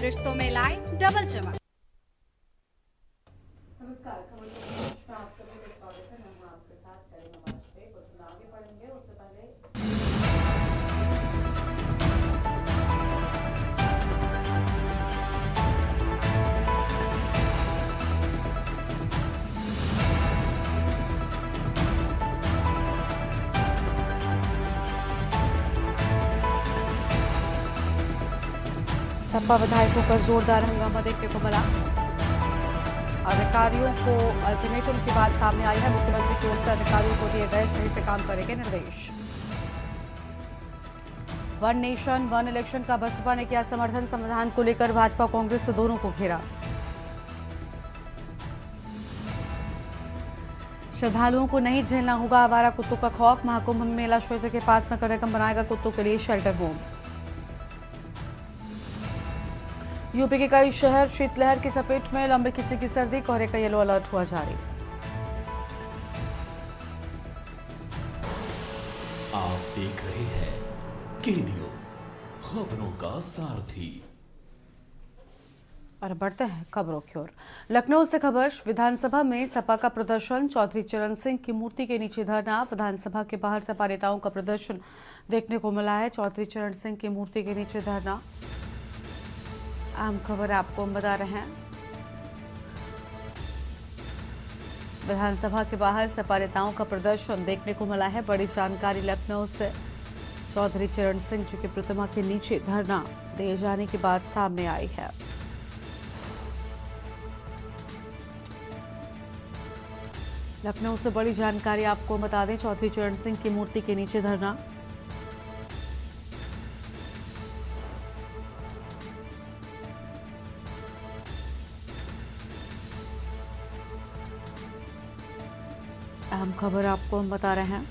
रिश्तों में लाए डबल चमक। नमस्कार, खबर में आप सभी का स्वागत है। मैं हूं आपके साथ करीना वाजपेयी। कुछ आगे बढ़ेंगे उससे पहले सपा विधायकों का जोरदार हंगामा देखने को मिला। अधिकारियों को अल्टीमेटम की बात सामने आई है। मुख्यमंत्री की ओर से अधिकारियों को दिए गए सही से काम करने के निर्देश। वन नेशन वन इलेक्शन का बसपा ने किया समर्थन। संविधान को लेकर भाजपा कांग्रेस से दोनों को घेरा। श्रद्धालुओं को नहीं झेलना होगा आवारा कुत्तों का खौफ। महाकुंभ में मेला क्षेत्र के पास नगर निगम बनाएगा कुत्तों के लिए शेल्टर होम। यूपी के कई शहर शीतलहर की चपेट में। लंबी खिंची की सर्दी, कोहरे का येलो अलर्ट हुआ जारी। आप देख रहे हैं के न्यूज, खबरों का सारथी। और बढ़ते हैं खबरों की ओर। लखनऊ से खबर। विधानसभा में सपा का प्रदर्शन। चौधरी चरण सिंह की मूर्ति के नीचे धरना। विधानसभा के बाहर सपा नेताओं का प्रदर्शन देखने को मिला है। चौधरी चरण सिंह की मूर्ति के नीचे धरना। अहम खबर आपको हम बता रहे हैं। विधानसभा के बाहर सपा नेताओं का प्रदर्शन देखने को मिला है। बड़ी जानकारी लखनऊ से। चौधरी चरण सिंह जी की प्रतिमा के नीचे धरना दिए जाने की बात सामने आई है। लखनऊ से बड़ी जानकारी आपको बता दें। चौधरी चरण सिंह की मूर्ति के नीचे धरना। अहम खबर आपको हम बता रहे हैं।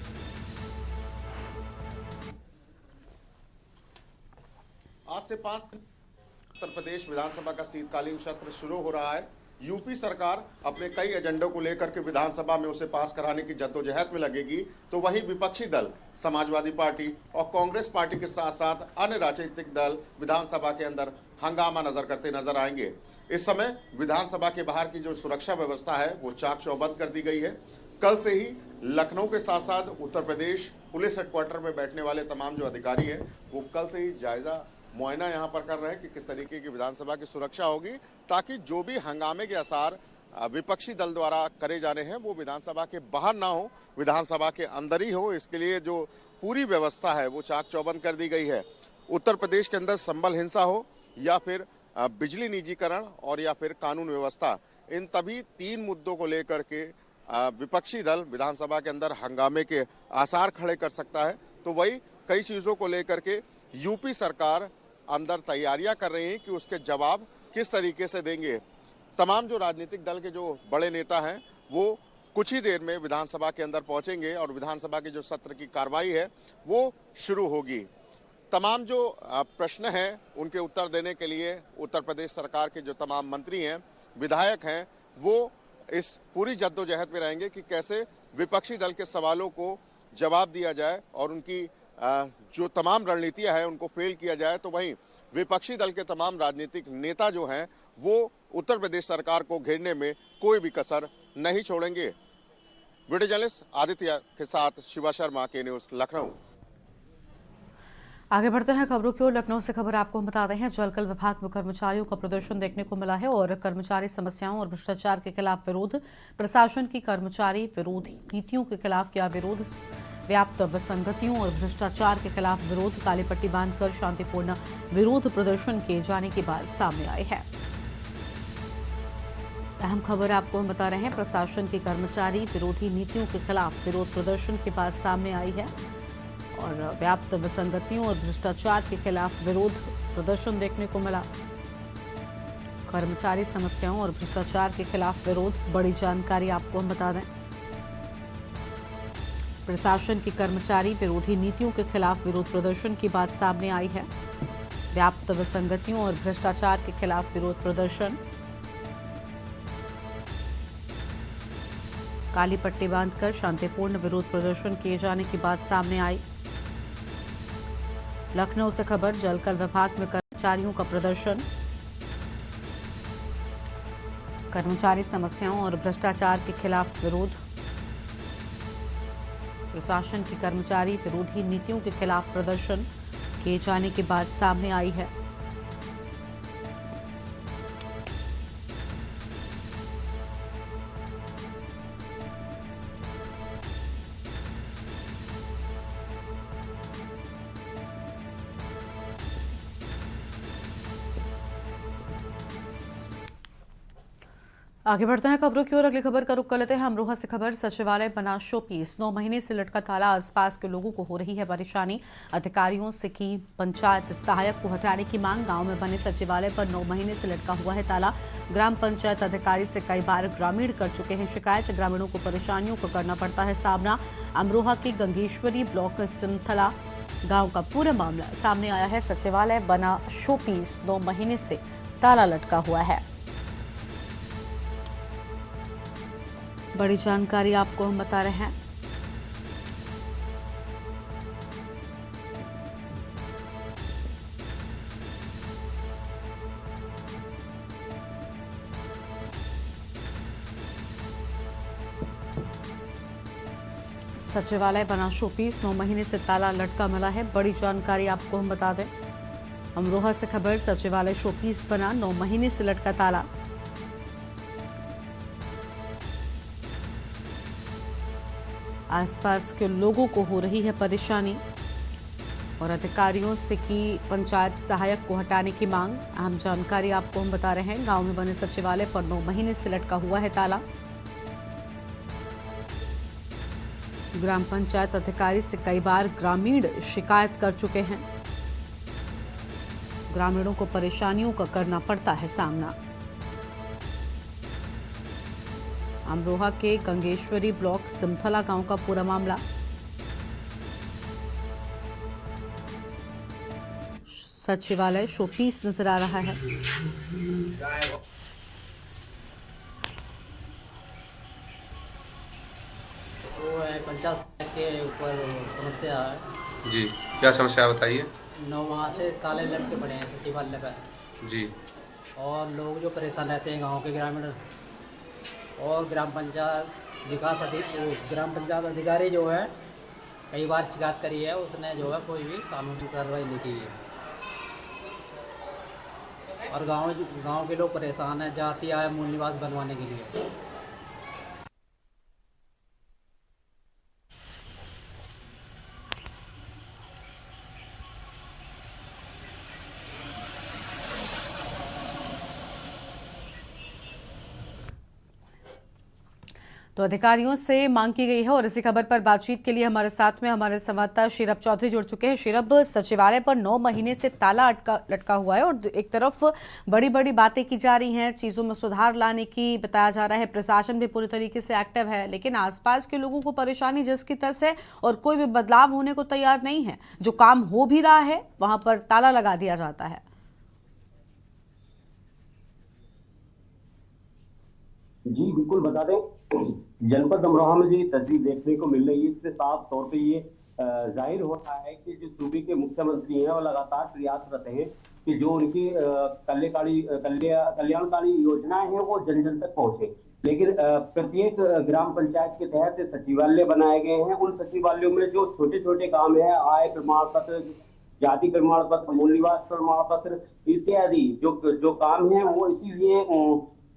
आज से 5 उत्तर प्रदेश विधानसभा का शीतकालीन सत्र शुरू हो रहा है। यूपी सरकार अपने कई एजेंडों को लेकर के विधानसभा में उसे पास कराने की जद्दोजहद में लगेगी, तो वहीं विपक्षी दल समाजवादी पार्टी और कांग्रेस पार्टी के साथ साथ अन्य राजनीतिक दल विधानसभा के अंदर हंगामा करते नजर आएंगे। इस समय विधानसभा के बाहर की जो सुरक्षा व्यवस्था है वो चाक चौबंद कर दी गई है। कल से ही लखनऊ के साथ साथ उत्तर प्रदेश पुलिस हेडक्वार्टर में बैठने वाले तमाम जो अधिकारी हैं वो कल से ही जायजा मुआयना यहाँ पर कर रहे हैं कि किस तरीके की विधानसभा की सुरक्षा होगी, ताकि जो भी हंगामे के आसार विपक्षी दल द्वारा करे जाने हैं वो विधानसभा के बाहर ना हो, विधानसभा के अंदर ही हो। इसके लिए जो पूरी व्यवस्था है वो चाक चौबंद कर दी गई है। उत्तर प्रदेश के अंदर संबल हिंसा हो या फिर बिजली निजीकरण और या फिर कानून व्यवस्था, इन तभी 3 मुद्दों को लेकर के विपक्षी दल विधानसभा के अंदर हंगामे के आसार खड़े कर सकता है। तो वही कई चीज़ों को लेकर के यूपी सरकार अंदर तैयारियां कर रही हैं कि उसके जवाब किस तरीके से देंगे। तमाम जो राजनीतिक दल के जो बड़े नेता हैं वो कुछ ही देर में विधानसभा के अंदर पहुंचेंगे और विधानसभा के जो सत्र की कार्रवाई है वो शुरू होगी। तमाम जो प्रश्न हैं उनके उत्तर देने के लिए उत्तर प्रदेश सरकार के जो तमाम मंत्री हैं, विधायक हैं, वो इस पूरी जद्दोजहद में रहेंगे कि कैसे विपक्षी दल के सवालों को जवाब दिया जाए और उनकी जो तमाम रणनीतियां हैं उनको फेल किया जाए। तो वहीं विपक्षी दल के तमाम राजनीतिक नेता जो हैं वो उत्तर प्रदेश सरकार को घेरने में कोई भी कसर नहीं छोड़ेंगे। वीडियो जर्नलिस्ट आदित्य के साथ शिवा शर्मा, के न्यूज, लखनऊ। आगे बढ़ते हैं खबरों की ओर। लखनऊ से खबर आपको हम बता रहे हैं। जलकल विभाग में कर्मचारियों का प्रदर्शन देखने को मिला है और कर्मचारी समस्याओं और भ्रष्टाचार के खिलाफ विरोध। प्रशासन की कर्मचारी विरोधी नीतियों के खिलाफ किया विरोध। व्याप्त विसंगतियों और भ्रष्टाचार के खिलाफ विरोध। काली पट्टी बांधकर शांतिपूर्ण विरोध प्रदर्शन किए जाने की बात सामने आई है। अहम खबर आपको हम बता रहे हैं। प्रशासन की कर्मचारी विरोधी नीतियों के खिलाफ विरोध प्रदर्शन की बात सामने आई है और व्याप्त विसंगतियों और भ्रष्टाचार के खिलाफ विरोध प्रदर्शन देखने को मिला। कर्मचारी समस्याओं और भ्रष्टाचार के खिलाफ विरोध। बड़ी जानकारी आपको हम बता दें। प्रशासन की कर्मचारी विरोधी नीतियों के खिलाफ विरोध प्रदर्शन की बात सामने आई है। व्याप्त विसंगतियों और भ्रष्टाचार के खिलाफ विरोध प्रदर्शन। काली पट्टी बांधकर शांतिपूर्ण विरोध प्रदर्शन किए जाने की बात सामने आई। लखनऊ से खबर। जलकल विभाग में कर्मचारियों का प्रदर्शन। कर्मचारी समस्याओं और भ्रष्टाचार के खिलाफ विरोध। प्रशासन की कर्मचारी विरोधी नीतियों के खिलाफ प्रदर्शन किए जाने के बाद सामने आई है। आगे बढ़ते हैं खबरों की ओर। अगली खबर का रुख कर लेते हैं अमरोहा से। खबर सचिवालय बना शो पीस, 9 महीने से लटका ताला, आसपास के लोगों को हो रही है परेशानी। अधिकारियों से की पंचायत सहायक को हटाने की मांग। गांव में बने सचिवालय पर 9 महीने से लटका हुआ है ताला। ग्राम पंचायत अधिकारी से कई बार ग्रामीण कर चुके हैं शिकायत। ग्रामीणों को परेशानियों को करना पड़ता है सामना। अमरोहा के गंगेश्वरी ब्लॉक सिमथला गांव का पूरा मामला सामने आया है। सचिवालय बना शो पीस, 9 महीने से ताला लटका हुआ है। बड़ी जानकारी आपको हम बता रहे हैं। सचिवालय बना शोपीस, 9 महीने से ताला लटका मिला है। बड़ी जानकारी आपको हम बता दें। अमरोहा से खबर, सचिवालय शोपीस बना, 9 महीने से लटका ताला। आसपास के लोगों को हो रही है परेशानी और अधिकारियों से की पंचायत सहायक को हटाने की मांग। अहम जानकारी आपको हम बता रहे हैं। गांव में बने सचिवालय पर 9 महीने से लटका हुआ है ताला। ग्राम पंचायत अधिकारी से कई बार ग्रामीण शिकायत कर चुके हैं। ग्रामीणों को परेशानियों का करना पड़ता है सामना। अमरोहा के गंगेश्वरी ब्लॉक सिमथला गांव का पूरा मामला। सचिवालय शोपीस नजर आ रहा है। वो है पंचायत के ऊपर समस्या है जी। क्या समस्या है बताइए। 9 माह से ताले लटके पड़े हैं सचिवालय पर जी। और लोग जो परेशान रहते हैं गांव के ग्रामीण और ग्राम पंचायत अधिकारी जो है कई बार शिकायत करी है, उसने जो है कोई भी कानूनी कार्रवाई नहीं की है और गांव के लोग परेशान हैं जाति आय मूल निवास बनवाने के लिए। तो अधिकारियों से मांग की गई है और इसी खबर पर बातचीत के लिए हमारे साथ में हमारे संवाददाता शीरब चौधरी जुड़ चुके हैं। शीरब, सचिवालय पर 9 महीने से ताला लटका हुआ है और एक तरफ बड़ी बड़ी बातें की जा रही हैं, चीजों में सुधार लाने की बताया जा रहा है, प्रशासन भी पूरी तरीके से एक्टिव है, लेकिन आसपास के लोगों को परेशानी जिसकी तस है और कोई भी बदलाव होने को तैयार नहीं है। जो काम हो भी रहा है वहां पर ताला लगा दिया जाता है। जी बिल्कुल बता दें, जनपद अमरोहा में जो ये तस्वीर देखने को मिल रही है, इससे साफ तौर पे ये जाहिर होता है कि जो सूबे के मुख्यमंत्री हैं और लगातार प्रयासरत हैं कि जो उनकी कल्याणकारी योजनाएं हैं वो जन जन तक पहुंचे। लेकिन प्रत्येक ग्राम पंचायत के तहत सचिवालय बनाए गए हैं। उन सचिवालयों में जो छोटे छोटे काम है, आय प्रमाण पत्र, जाति प्रमाण पत्र, मूल निवास प्रमाण पत्र इत्यादि जो काम है वो इसीलिए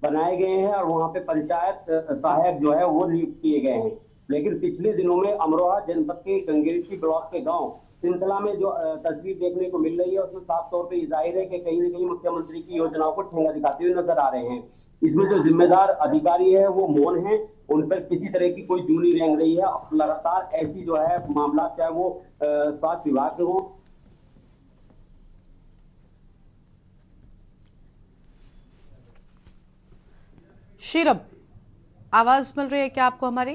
बनाए गए हैं और वहां पे पंचायत सहायक जो है वो नियुक्त किए गए हैं। लेकिन पिछले दिनों में अमरोहा जनपद के गंगेश्वरी ब्लॉक के गांव सिमथला में जो तस्वीर देखने को मिल रही है, उसमें साफ तौर पे जाहिर है कि कहीं न कहीं मुख्यमंत्री की योजनाओं को ठेंगा दिखाते हुए नजर आ रहे हैं। इसमें जो जिम्मेदार अधिकारी है वो मौन है, उन पर किसी तरह की कोई जूनी रेंग रही है। लगातार ऐसी जो है मामला, चाहे वो स्वास्थ्य विभाग के हो। शीरब, आवाज मिल रही है क्या आपको हमारी?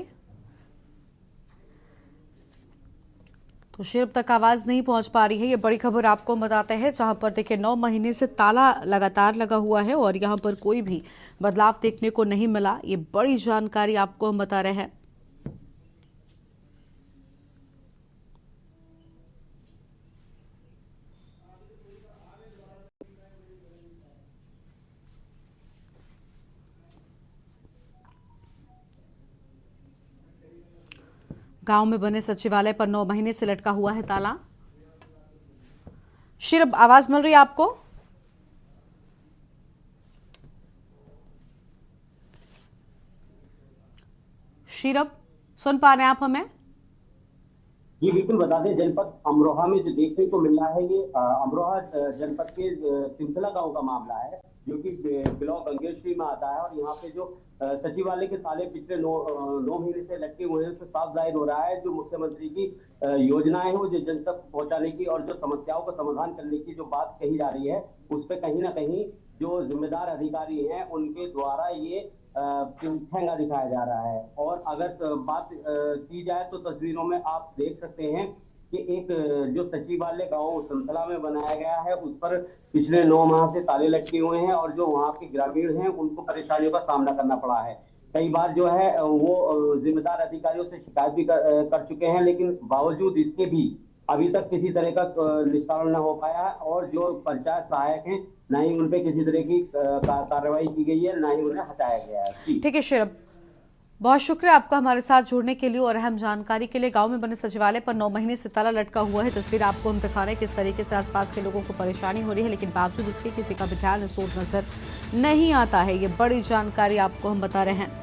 तो शीरब तक आवाज नहीं पहुंच पा रही है। ये बड़ी खबर आपको बताते हैं, जहां पर देखिए 9 महीने से ताला लगातार लगा हुआ है और यहां पर कोई भी बदलाव देखने को नहीं मिला। ये बड़ी जानकारी आपको हम बता रहे हैं। गांव में बने सचिवालय पर 9 महीने से लटका हुआ है ताला। शीरब, आवाज मिल रही है आपको? शीरब, सुन पा रहे हैं आप हमें? ये बिल्कुल बता दें, जनपद अमरोहा में जो देखने को मिल रहा है, ये अमरोहा जनपद के सिंथला गांव का मामला है, जो कि ब्लॉक गंगेश्वरी में आता है। और यहाँ पे जो सचिवालय के ताले पिछले 9 महीने से लटके हुए हैं, उससे साफ जाहिर हो रहा है जो मुख्यमंत्री की योजनाएं हैं वो जो जन तक पहुंचाने की और जो समस्याओं का समाधान करने की जो बात कही जा रही है, उस पर कहीं ना कहीं जो जिम्मेदार अधिकारी हैं उनके द्वारा ये ठेंगा दिखाया जा रहा है। और अगर बात की जाए तो तस्वीरों में आप देख सकते हैं कि एक जो सचिवालय गांव संतला में बनाया गया है, उस पर पिछले 9 माह से ताले लटके हुए हैं और जो वहां के ग्रामीण हैं उनको परेशानियों का सामना करना पड़ा है। कई बार जो है वो जिम्मेदार अधिकारियों से शिकायत भी कर चुके हैं, लेकिन बावजूद इसके भी अभी तक किसी तरह का निस्तारण न हो पाया है। और जो पंचायत सहायक हैं, ना ही उन पे किसी तरह की कार्रवाई की गई है, ना ही उन्हें हटाया गया है। ठीक है शीरब, बहुत शुक्रिया आपका हमारे साथ जुड़ने के लिए और अहम जानकारी के लिए। गांव में बने सचिवालय पर 9 महीने से ताला लटका हुआ है। तस्वीर आपको हम दिखा रहे हैं किस तरीके से आसपास के लोगों को परेशानी हो रही है, लेकिन बावजूद इसके किसी का भी ध्यान सोच नजर नहीं आता है। ये बड़ी जानकारी आपको हम बता रहे हैं।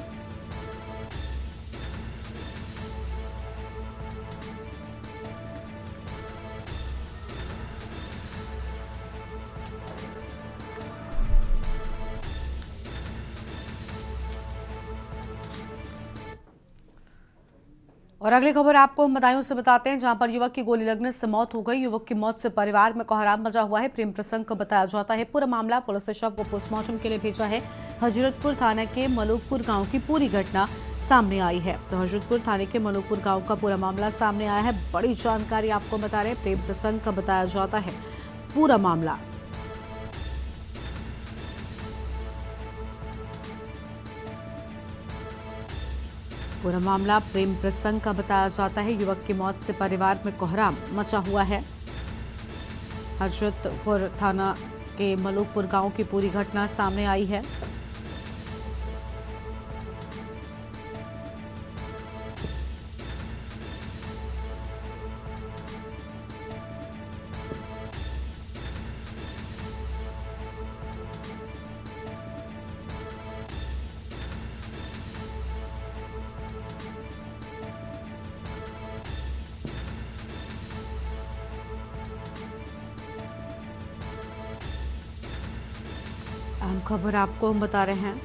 और अगली खबर आपको हम बदायूं से बताते हैं, जहां पर युवक की गोली लगने से मौत हो गई। युवक की मौत से परिवार में कोहराम मचा हुआ है। प्रेम प्रसंग को बताया जाता है। पूरा मामला पुलिस ने शव को पोस्टमार्टम के लिए भेजा है। हजरतपुर थाने के मलूकपुर गांव की पूरी घटना सामने आई है। तो हजरतपुर थाने के मलूकपुर गांव का पूरा मामला सामने आया है। बड़ी जानकारी आपको बता रहे हैं। प्रेम प्रसंग का बताया जाता है पूरा मामला। पूरा मामला प्रेम प्रसंग का बताया जाता है। युवक की मौत से परिवार में कोहराम मचा हुआ है। हजरतपुर थाना के मलूकपुर गांव की पूरी घटना सामने आई है। अहम खबर आपको हम बता रहे हैं।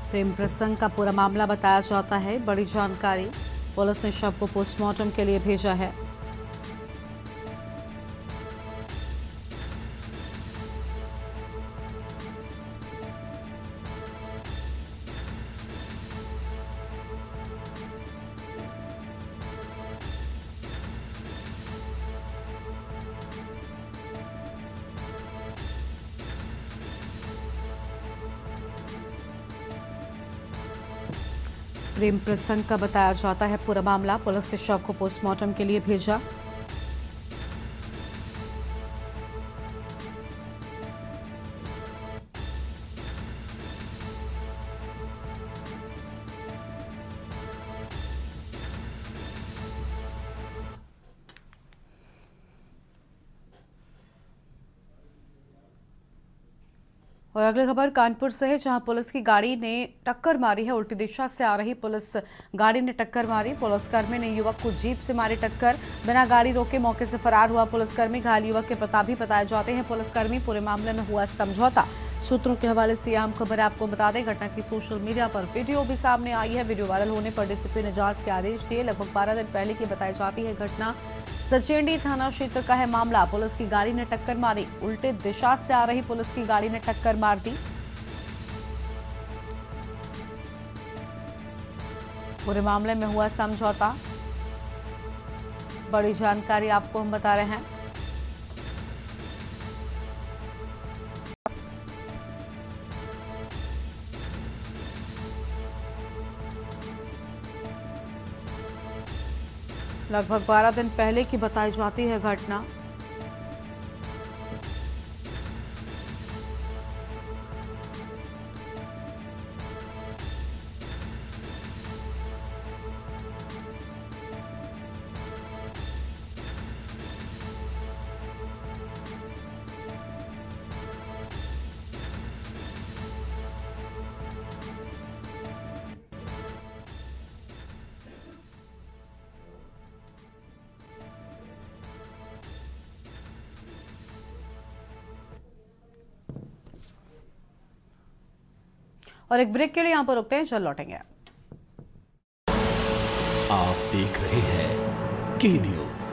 प्रेम प्रसंग का पूरा मामला बताया जाता है। बड़ी जानकारी, पुलिस ने शव को पोस्टमार्टम के लिए भेजा है। प्रेम प्रसंग का बताया जाता है पूरा मामला। पुलिस ने शव को पोस्टमार्टम के लिए भेजा। और अगली खबर कानपुर से है, जहां पुलिस की गाड़ी ने टक्कर मारी है। उल्टी दिशा से आ रही पुलिस गाड़ी ने टक्कर मारी। पुलिसकर्मी ने युवक को जीप से मारी टक्कर। बिना गाड़ी रोके मौके से फरार हुआ पुलिसकर्मी। घायल युवक के प्रतापी बताए जाते हैं पुलिसकर्मी। पूरे मामले में हुआ समझौता। सूत्रों के हवाले से अहम खबर आपको बता दें। घटना की सोशल मीडिया पर वीडियो भी सामने आई है। वीडियो वायरल होने पर डीसीपी ने जांच के आदेश दिए। लगभग 12 दिन पहले की बताई जाती है घटना। सचेंडी थाना क्षेत्र का है मामला। पुलिस की गाड़ी ने टक्कर मारी। उल्टे दिशा से आ रही पुलिस की गाड़ी ने टक्कर मार दी। पूरे मामले में हुआ समझौता। बड़ी जानकारी आपको हम बता रहे हैं। लगभग 12 दिन पहले की बताई जाती है घटना। और एक ब्रेक के लिए यहां पर रुकते हैं, चल लौटेंगे। आप देख रहे हैं के न्यूज,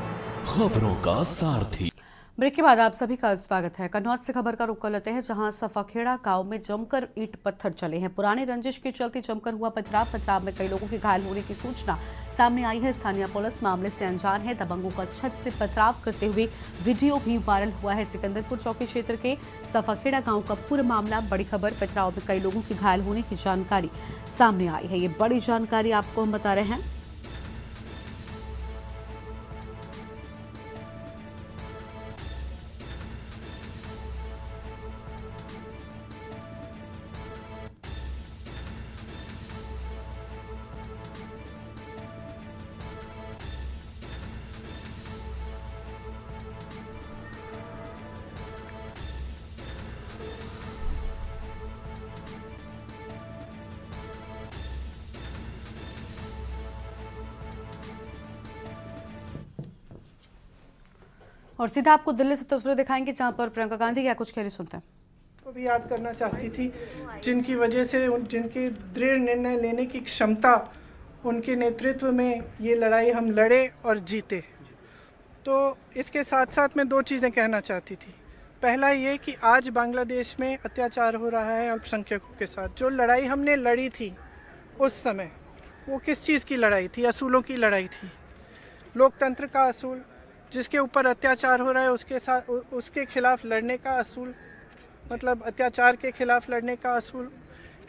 खबरों का सारथी। ब्रेक के बाद आप सभी का स्वागत है। कन्नौज से खबर का रुख कर लेते हैं, जहां सफाखेड़ा गांव में जमकर ईंट पत्थर चले हैं। पुराने रंजिश के चलते जमकर हुआ पथराव में कई लोगों के घायल होने की सूचना सामने आई है। स्थानीय पुलिस मामले से अनजान है। दबंगों का छत से पथराव करते हुए वीडियो भी वायरल हुआ है। सिकंदरपुर चौकी क्षेत्र के सफाखेड़ा गांव का पूरा मामला। बड़ी खबर, पथराव में कई लोगों के घायल होने की जानकारी सामने आई है। ये बड़ी जानकारी आपको हम बता रहे हैं। और सीधा आपको दिल्ली से तस्वीरें दिखाएंगे, जहां पर प्रियंका गांधी क्या कुछ कह रही, सुनते हैं। को भी याद करना चाहती थी, जिनकी वजह से जिनकी दृढ़ निर्णय लेने की क्षमता, उनके नेतृत्व में ये लड़ाई हम लड़े और जीते। तो इसके साथ साथ मैं दो चीज़ें कहना चाहती थी। पहला ये कि आज बांग्लादेश में अत्याचार हो रहा है अल्पसंख्यकों के साथ। जो लड़ाई हमने लड़ी थी उस समय, वो किस चीज़ की लड़ाई थी? असूलों की लड़ाई थी। लोकतंत्र का असूल, जिसके ऊपर अत्याचार हो रहा है उसके खिलाफ लड़ने का असूल, मतलब अत्याचार के खिलाफ लड़ने का असूल,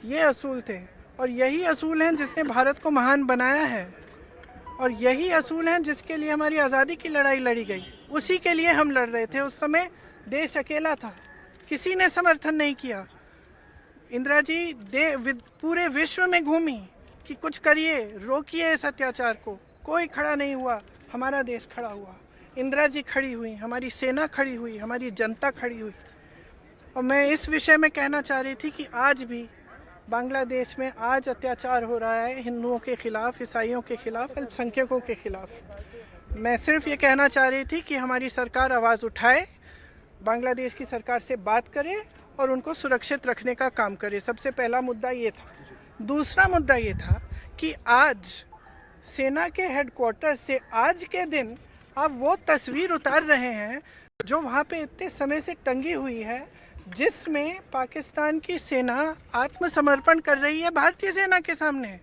ये असूल थे। और यही असूल हैं जिसने भारत को महान बनाया है, और यही असूल हैं जिसके लिए हमारी आज़ादी की लड़ाई लड़ी गई। उसी के लिए हम लड़ रहे थे। उस समय देश अकेला था, किसी ने समर्थन नहीं किया। इंदिरा जी पूरे विश्व में घूमी कि कुछ करिए, रोकिए इस अत्याचार को। कोई खड़ा नहीं हुआ, हमारा देश खड़ा हुआ। इंदिरा जी खड़ी हुई, हमारी सेना खड़ी हुई, हमारी जनता खड़ी हुई। और मैं इस विषय में कहना चाह रही थी कि आज भी बांग्लादेश में आज अत्याचार हो रहा है हिंदुओं के खिलाफ, ईसाइयों के खिलाफ, अल्पसंख्यकों के खिलाफ। मैं सिर्फ ये कहना चाह रही थी कि हमारी सरकार आवाज़ उठाए, बांग्लादेश की सरकार से बात करे और उनको सुरक्षित रखने का काम करे। सबसे पहला मुद्दा ये था। दूसरा मुद्दा ये था कि आज सेना के हेडक्वार्टर से आज के दिन आप वो तस्वीर उतार रहे हैं जो वहाँ पे इतने समय से टंगी हुई है, जिसमें पाकिस्तान की सेना आत्मसमर्पण कर रही है भारतीय सेना के सामने।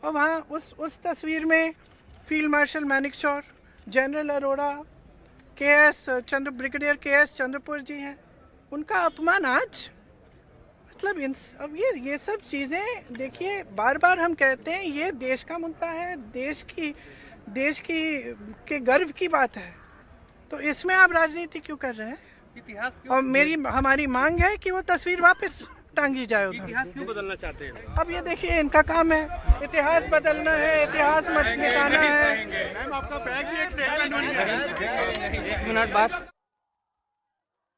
और वहाँ उस तस्वीर में field marshal Manekshaw, general Arora, brigadier K S. Chandrapur ji हैं। उनका अपमान आज, मतलब अब ये सब चीज़ें देखिए, बार बार हम कहते हैं ये देश का मुद्दा है, देश के गर्व की बात है। तो इसमें आप राजनीति क्यों कर रहे हैं? इतिहास क्यों? और हमारी मांग है कि वो तस्वीर वापस टांगी जाए उधर। इतिहास क्यों बदलना चाहते हैं? अब ये देखिए, इनका काम है, इतिहास बदलना है, इतिहास मिटाना है। मैम, आपका बैग भी एक स्टेटमेंट एक मिनट बाद।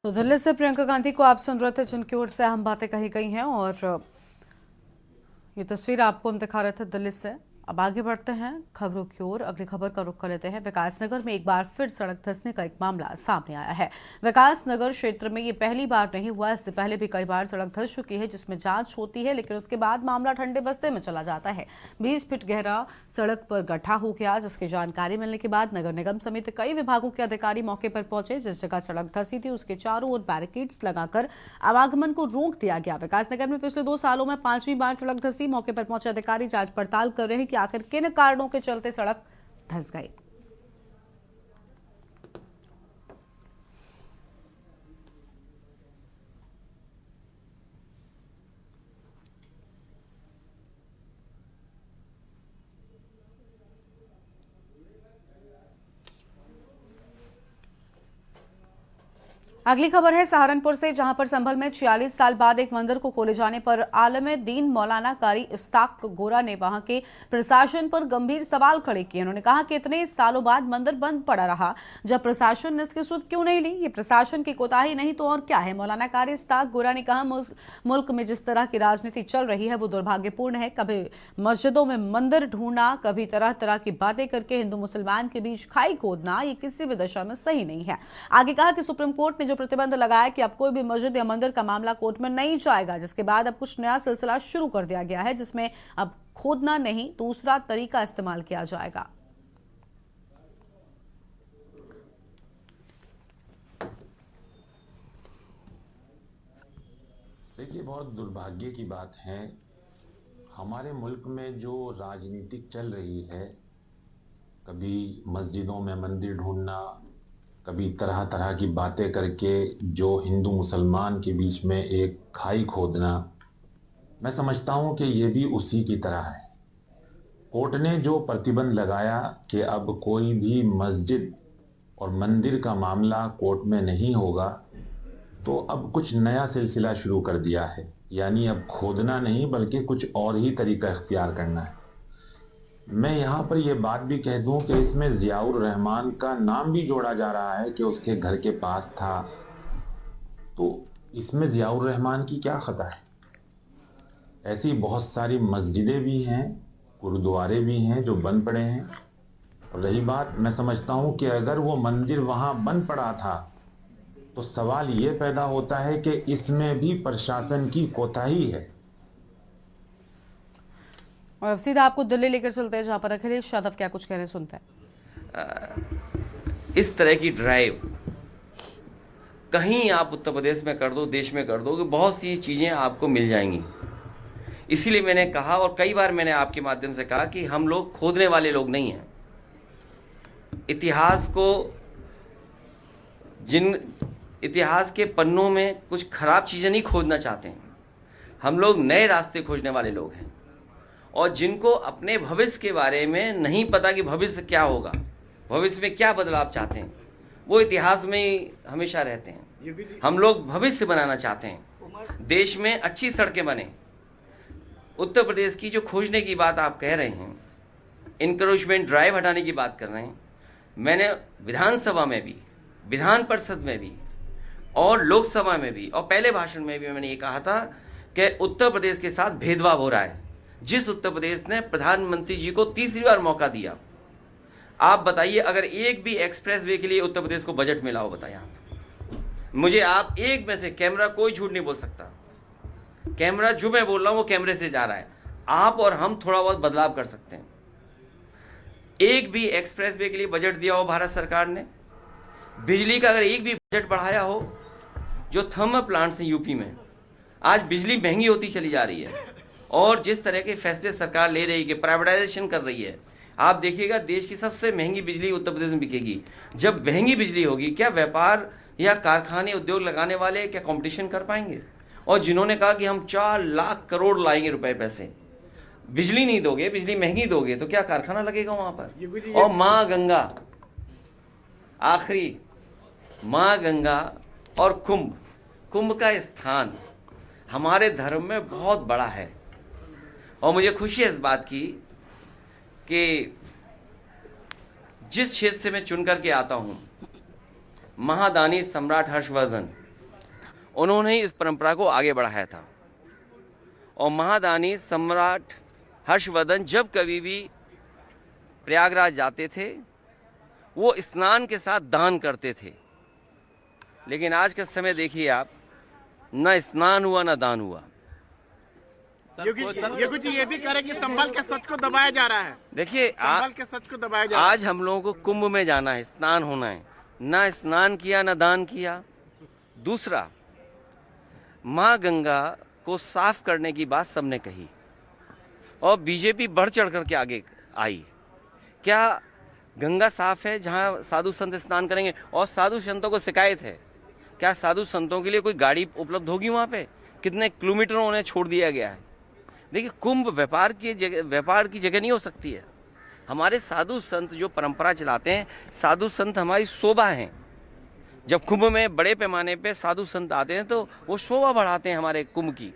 तो दिल्ली से प्रियंका गांधी को आप सुन रहे थे, जिनकी ओर से अहम बातें कही गई हैं। और ये तस्वीर आपको हम दिखा रहे थे दिल्ली से। अब आगे बढ़ते हैं खबरों की ओर। अगली खबर का रुख कर लेते हैं। विकासनगर में एक बार फिर सड़क धंसने का एक मामला सामने आया है। विकासनगर क्षेत्र में ये पहली बार नहीं हुआ, इससे पहले भी कई बार सड़क धंस चुकी है, जिसमें जांच होती है, लेकिन उसके बाद मामला ठंडे बस्ते में चला जाता है। 20 फीट गहरा सड़क पर गड्ढा हो गया, जिसकी जानकारी मिलने के बाद नगर निगम समेत कई विभागों के अधिकारी मौके पर पहुंचे। जिस जगह सड़क धंसी थी उसके चारों ओर बैरिकेड्स लगाकर आवागमन को रोक दिया गया। विकासनगर में पिछले 2 सालों में 5वीं बार सड़क धंसी। मौके पर पहुंचे अधिकारी जांच पड़ताल कर रहे हैं कि आखिर किन कारणों के चलते सड़क धंस गई। अगली खबर है सहारनपुर से, जहां पर संभल में 46 साल बाद एक मंदिर को खोले जाने पर आलमे दीन मौलाना कारी इस्ताक गोरा ने वहां के प्रशासन पर गंभीर सवाल खड़े किए। उन्होंने कहा कि इतने सालों बाद मंदिर बंद पड़ा रहा, जब प्रशासन ने इसकी सुध क्यों नहीं ली? ये प्रशासन की कोताही नहीं तो और क्या है? मौलाना कारी इस्ताक गोरा ने कहा, मुल्क में जिस तरह की राजनीति चल रही है वो दुर्भाग्यपूर्ण है। कभी मस्जिदों में मंदिर ढूंढना, कभी तरह तरह की बातें करके हिंदू मुसलमान के बीच खाई खोदना, ये किसी भी दशा में सही नहीं है। आगे कहा कि सुप्रीम कोर्ट ने प्रतिबंध लगाया कि अब कोई भी मस्जिद या मंदिर का मामला कोर्ट में नहीं जाएगा, जिसके बाद अब कुछ नया सिलसिला शुरू कर दिया गया है, जिसमें अब खोदना नहीं दूसरा तरीका इस्तेमाल किया जाएगा। देखिए, बहुत दुर्भाग्य की बात है, हमारे मुल्क में जो राजनीतिक चल रही है, कभी मस्जिदों में मंदिर ढूंढना, कभी तरह तरह की बातें करके जो हिंदू मुसलमान के बीच में एक खाई खोदना, मैं समझता हूं कि ये भी उसी की तरह है। कोर्ट ने जो प्रतिबंध लगाया कि अब कोई भी मस्जिद और मंदिर का मामला कोर्ट में नहीं होगा, तो अब कुछ नया सिलसिला शुरू कर दिया है, यानी अब खोदना नहीं बल्कि कुछ और ही तरीका इख्तियार करना है। मैं यहाँ पर यह बात भी कह दूं कि इसमें ज़ियाउर रहमान का नाम भी जोड़ा जा रहा है कि उसके घर के पास था, तो इसमें ज़ियाउर रहमान की क्या खता है? ऐसी बहुत सारी मस्जिदें भी हैं, गुरुद्वारे भी हैं जो बंद पड़े हैं। और रही बात, मैं समझता हूँ कि अगर वो मंदिर वहाँ बंद पड़ा था तो सवाल ये पैदा होता है कि इसमें भी प्रशासन की कोताही है। और अब सीधा आपको दिल्ली लेकर चलते हैं, जहां पर अखिलेश यादव क्या कुछ कह रहे सुनते हैं। इस तरह की ड्राइव कहीं आप उत्तर प्रदेश में कर दो, देश में कर दो, कि बहुत सी चीज़ें आपको मिल जाएंगी। इसीलिए मैंने कहा, और कई बार मैंने आपके माध्यम से कहा, कि हम लोग खोदने वाले लोग नहीं हैं। इतिहास के पन्नों में कुछ खराब चीज़ें नहीं खोदना चाहते हैं। हम लोग नए रास्ते खोजने वाले लोग हैं, और जिनको अपने भविष्य के बारे में नहीं पता कि भविष्य क्या होगा, भविष्य में क्या बदलाव चाहते हैं, वो इतिहास में ही हमेशा रहते हैं। हम लोग भविष्य बनाना चाहते हैं, देश में अच्छी सड़कें बने। उत्तर प्रदेश की जो खोजने की बात आप कह रहे हैं, इंकरेजमेंट ड्राइव हटाने की बात कर रहे हैं, मैंने विधानसभा में भी, विधान परिषद में भी और लोकसभा में भी और पहले भाषण में भी मैंने ये कहा था कि उत्तर प्रदेश के साथ भेदभाव हो रहा है। जिस उत्तर प्रदेश ने प्रधानमंत्री जी को तीसरी बार मौका दिया, आप बताइए, अगर एक भी एक्सप्रेस वे के लिए उत्तर प्रदेश को बजट मिला हो, बताइए आप मुझे। आप एक में से, कैमरा कोई झूठ नहीं बोल सकता, कैमरा जो मैं बोल रहा हूं वो कैमरे से जा रहा है। आप और हम थोड़ा बहुत बदलाव कर सकते हैं। एक भी एक्सप्रेस वे के लिए बजट दिया हो भारत सरकार ने, बिजली का अगर एक भी बजट बढ़ाया हो, जो थर्मल प्लांट्स हैं यूपी में, आज बिजली महंगी होती चली जा रही है, और जिस तरह के फैसले सरकार ले रही है कि प्राइवेटाइजेशन कर रही है, आप देखिएगा देश की सबसे महंगी बिजली उत्तर प्रदेश में बिकेगी। जब महंगी बिजली होगी, क्या व्यापार या कारखाने उद्योग लगाने वाले क्या कंपटीशन कर पाएंगे? और जिन्होंने कहा कि हम 4 लाख करोड़ लाएंगे रुपए पैसे, बिजली नहीं दोगे, बिजली महंगी दोगे, तो क्या कारखाना लगेगा वहां पर? और माँ गंगा, आखिरी माँ गंगा और कुंभ का स्थान हमारे धर्म में बहुत बड़ा है। और मुझे खुशी है इस बात की कि जिस क्षेत्र से मैं चुन करके आता हूं, महादानी सम्राट हर्षवर्धन, उन्होंने ही इस परंपरा को आगे बढ़ाया था। और महादानी सम्राट हर्षवर्धन जब कभी भी प्रयागराज जाते थे, वो स्नान के साथ दान करते थे। लेकिन आज का समय देखिए आप, न स्नान हुआ न दान हुआ। योगी जी ये भी कह रहे कि संभल के सच को दबाया जा रहा है। देखिए, संभल के सच को दबाया जा रहा है। आज हम लोगों को कुंभ में जाना है, स्नान होना है, ना स्नान किया ना दान किया। दूसरा, माँ गंगा को साफ करने की बात सबने कही, और बीजेपी बढ़ चढ़ करके आगे आई। क्या गंगा साफ है जहाँ साधु संत स्नान करेंगे? और साधु संतों को शिकायत है, क्या साधु संतों के लिए कोई गाड़ी उपलब्ध होगी वहाँ पे? कितने किलोमीटरों उन्हें छोड़ दिया गया है। देखिए, कुंभ व्यापार की जगह नहीं हो सकती है। हमारे साधु संत जो परंपरा चलाते हैं, साधु संत हमारी शोभा हैं। जब कुंभ में बड़े पैमाने पे साधु संत आते हैं तो वो शोभा बढ़ाते हैं हमारे कुंभ की।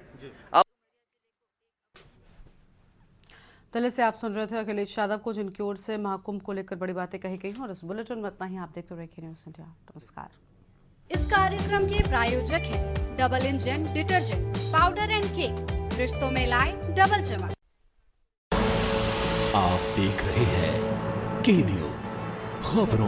दिल्ली से आप सुन रहे थे अखिलेश यादव को, जिनकी ओर से महाकुंभ को लेकर बड़ी बातें कही गई। और इस बुलेटिन में इतना ही। आप देखते रहिए के न्यूज़ इंडिया। नमस्कार। इस कार्यक्रम के प्रायोजक हैं double engine detergent powder and cake, रिश्तों में लाए डबल चमक। आप देख रहे हैं के न्यूज़, खबरों